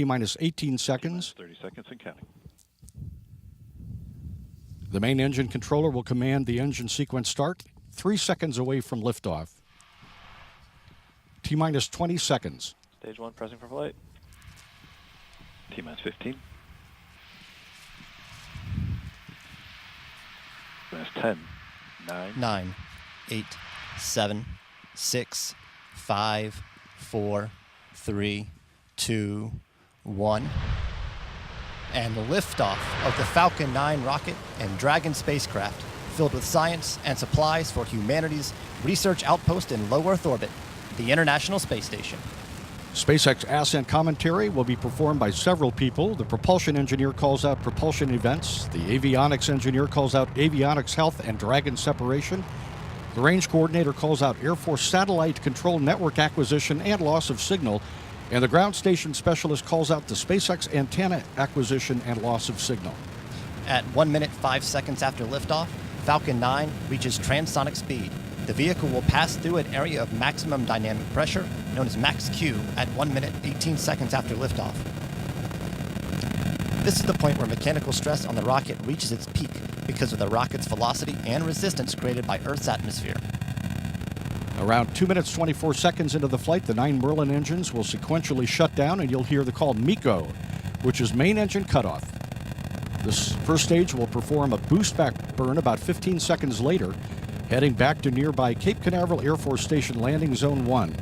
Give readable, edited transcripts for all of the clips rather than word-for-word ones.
T-minus 18 seconds. 30 seconds and counting. The main engine controller will command the engine sequence start 3 seconds away from liftoff. T-minus 20 seconds. Stage 1 pressing for flight. T-minus 15. Minus 10, 9, 8, 7, 6, 5, 4, 3, 2, 1. And the liftoff of the Falcon 9 rocket and Dragon spacecraft, filled with science and supplies for humanity's research outpost in low Earth orbit, the International Space Station. SpaceX ascent commentary will be performed by several people. The propulsion engineer calls out propulsion events. The avionics engineer calls out avionics health and Dragon separation. The range coordinator calls out Air Force satellite control network acquisition and loss of signal. And the ground station specialist calls out the SpaceX antenna acquisition and loss of signal. At 1 minute 5 seconds after liftoff, Falcon 9 reaches transonic speed. The vehicle will pass through an area of maximum dynamic pressure, known as max Q, at 1 minute 18 seconds after liftoff. This is the point where mechanical stress on the rocket reaches its peak because of the rocket's velocity and resistance created by Earth's atmosphere. Around 2 minutes 24 seconds into the flight, the 9 Merlin engines will sequentially shut down, and you'll hear the call MECO, which is main engine cutoff. This first stage will perform a boost back burn about 15 seconds later, heading back to nearby Cape Canaveral Air Force Station Landing Zone 1.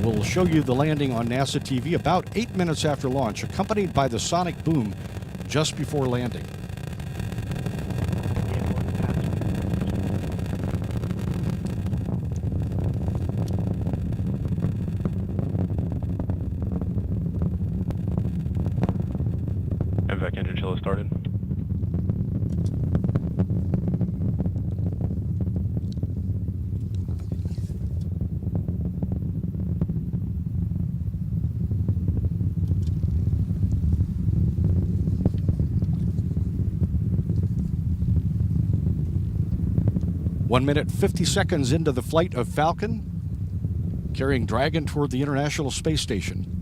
We'll show you the landing on NASA TV about 8 minutes after launch, accompanied by the sonic boom just before landing. MVAC engine chill has started. One minute 50 seconds into the flight of Falcon, carrying Dragon toward the International Space Station.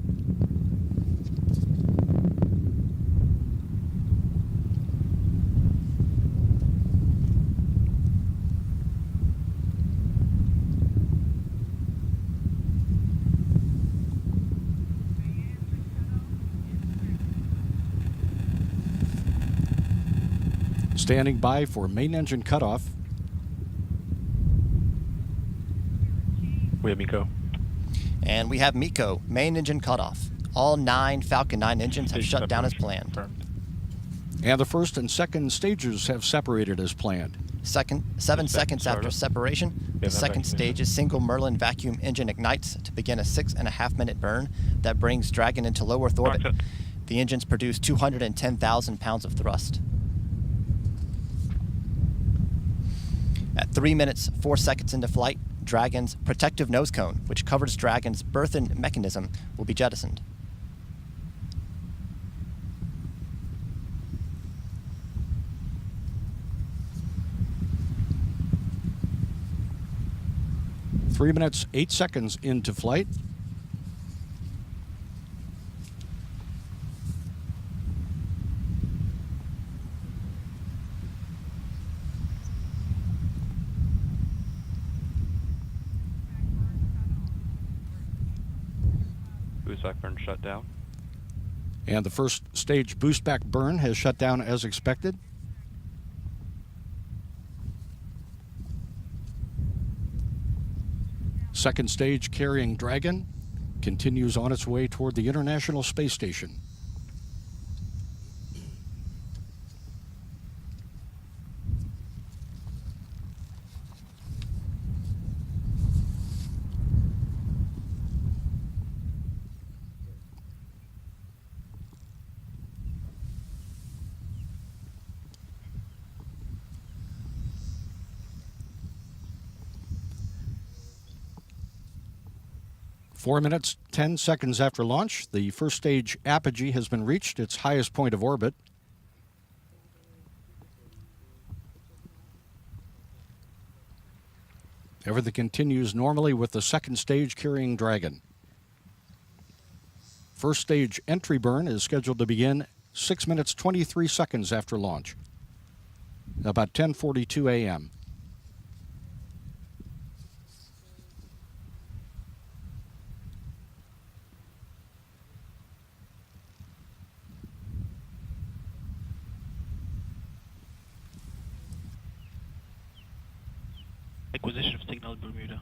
Standing by for main engine cutoff. We have MECO. And we have MECO, main engine cutoff. All 9 Falcon 9 engines have shut down as planned. And the first and second stages have separated as planned. 7 seconds after separation, the second stage's single Merlin vacuum engine ignites to begin a 6.5 minute burn that brings Dragon into low Earth orbit. The engines produce 210,000 pounds of thrust. At 3 minutes 4 seconds into flight, Dragon's protective nose cone, which covers Dragon's berthing mechanism, will be jettisoned. Three minutes 8 seconds into flight. Boost back burn shut down. And the first stage boost back burn has shut down as expected. Second stage carrying Dragon continues on its way toward the International Space Station. Four minutes, 10 seconds after launch, the first stage apogee has been reached, its highest point of orbit. Everything continues normally with the second stage carrying Dragon. First stage entry burn is scheduled to begin 6 minutes 23 seconds after launch, about 10:42 a.m. Acquisition of signal Bermuda.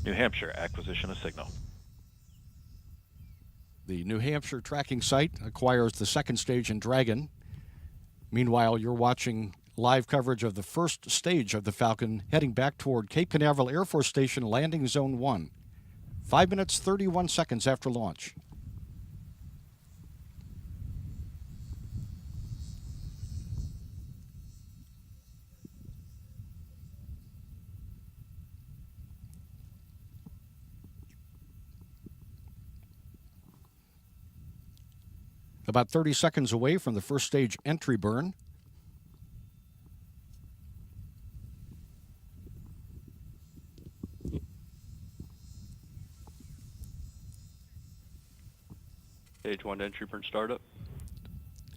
New Hampshire, acquisition of signal. The New Hampshire tracking site acquires the second stage in Dragon. Meanwhile, you're watching live coverage of the first stage of the Falcon heading back toward Cape Canaveral Air Force Station, landing zone 1. 5 minutes 31 seconds after launch. About 30 seconds away from the first stage entry burn. Stage 1 entry burn startup.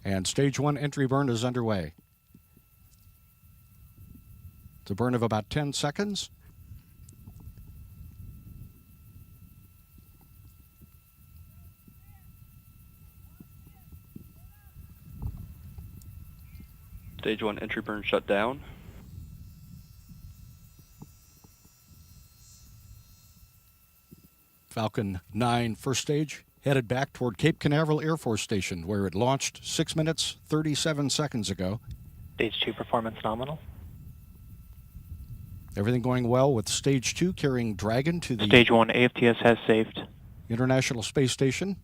And stage 1 entry burn is underway. It's a burn of about 10 seconds. Stage 1 entry burn shut down. Falcon 9 first stage headed back toward Cape Canaveral Air Force Station, where it launched 6 minutes 37 seconds ago. Stage 2 performance nominal. Everything going well with stage 2 carrying Dragon to the Stage 1 AFTS has saved. International Space Station.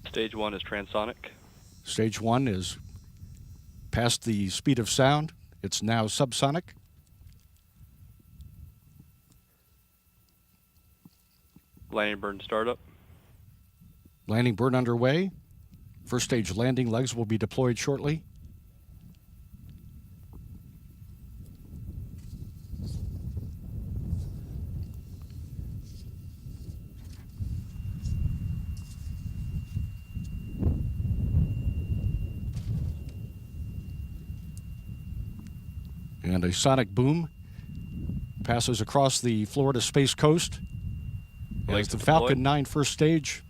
Stage 1 is transonic. Stage 1 is past the speed of sound. It's now subsonic. Landing burn startup. Landing burn underway. First stage landing legs will be deployed shortly. And a sonic boom passes across the Florida Space Coast as the Falcon 9 first stage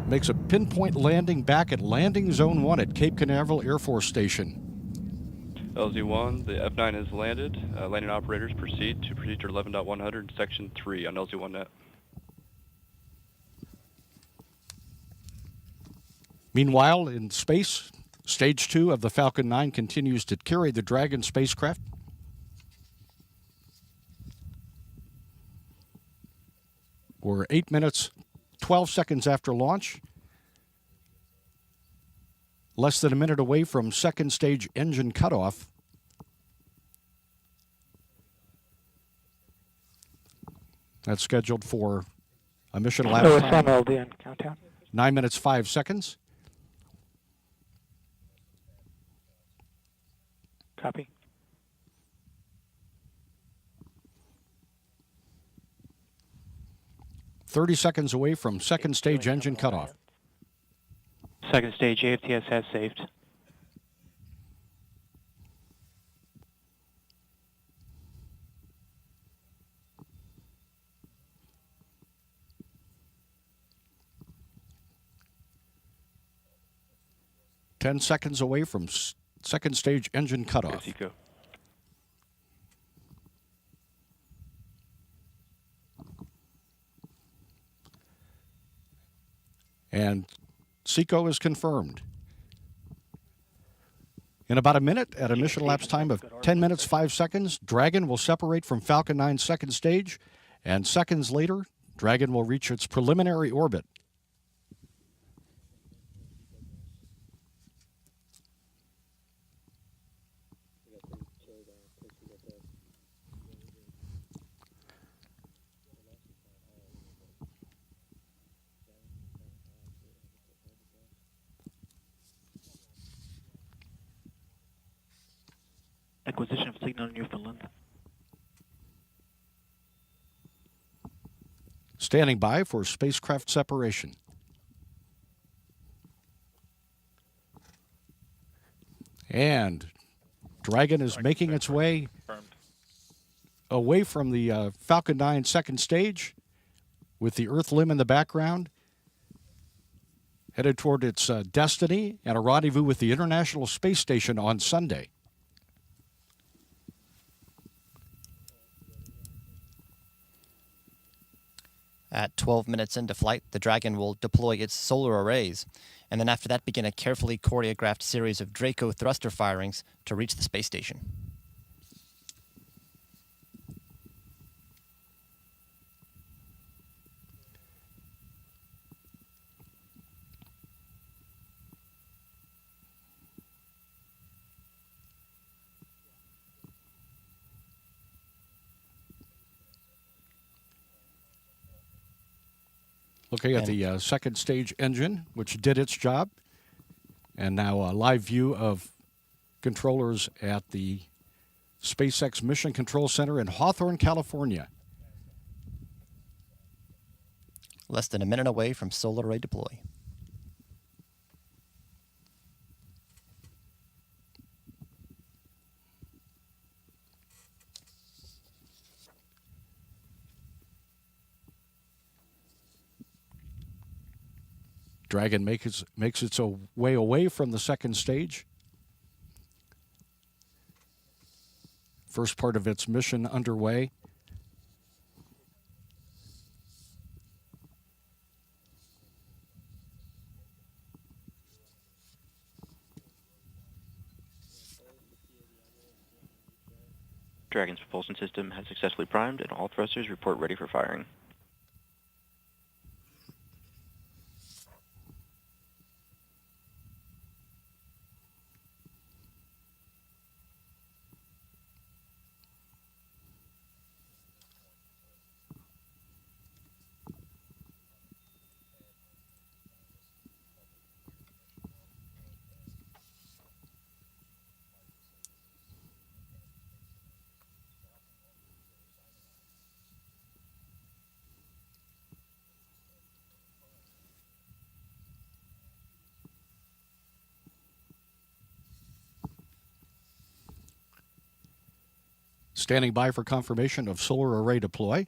makes a pinpoint landing back at landing zone 1 at Cape Canaveral Air Force Station. LZ1, the F9 has landed. Landing operators proceed to procedure 11.100, section 3 on LZ1net. Meanwhile, in space, stage 2 of the Falcon 9 continues to carry the Dragon spacecraft. We're 8 minutes, 12 seconds after launch. Less than a minute away from second stage engine cutoff. That's scheduled for a mission lapse time. Countdown. 9 minutes, 5 seconds. Copy. .30 seconds away from second stage engine cutoff. Second stage AFTS has saved. .10 seconds away from second stage engine cutoff. Yes, Eco. And SECO is confirmed. In about a minute, at a mission lapse time of 10 minutes, 5 seconds, Dragon will separate from Falcon 9's second stage, and seconds later, Dragon will reach its preliminary orbit. Acquisition of signal in Newfoundland. Standing by for spacecraft separation. And Dragon is making its way away from the Falcon 9 second stage with the Earth limb in the background, headed toward its destiny and a rendezvous with the International Space Station on Sunday. At 12 minutes into flight, the Dragon will deploy its solar arrays, and then after that begin a carefully choreographed series of Draco thruster firings to reach the space station. Looking at the second stage engine, which did its job. And now a live view of controllers at the SpaceX Mission Control Center in Hawthorne, California. Less than a minute away from solar array deploy. Dragon makes its way away from the second stage. First part of its mission underway. Dragon's propulsion system has successfully primed and all thrusters report ready for firing. Standing by for confirmation of solar array deploy.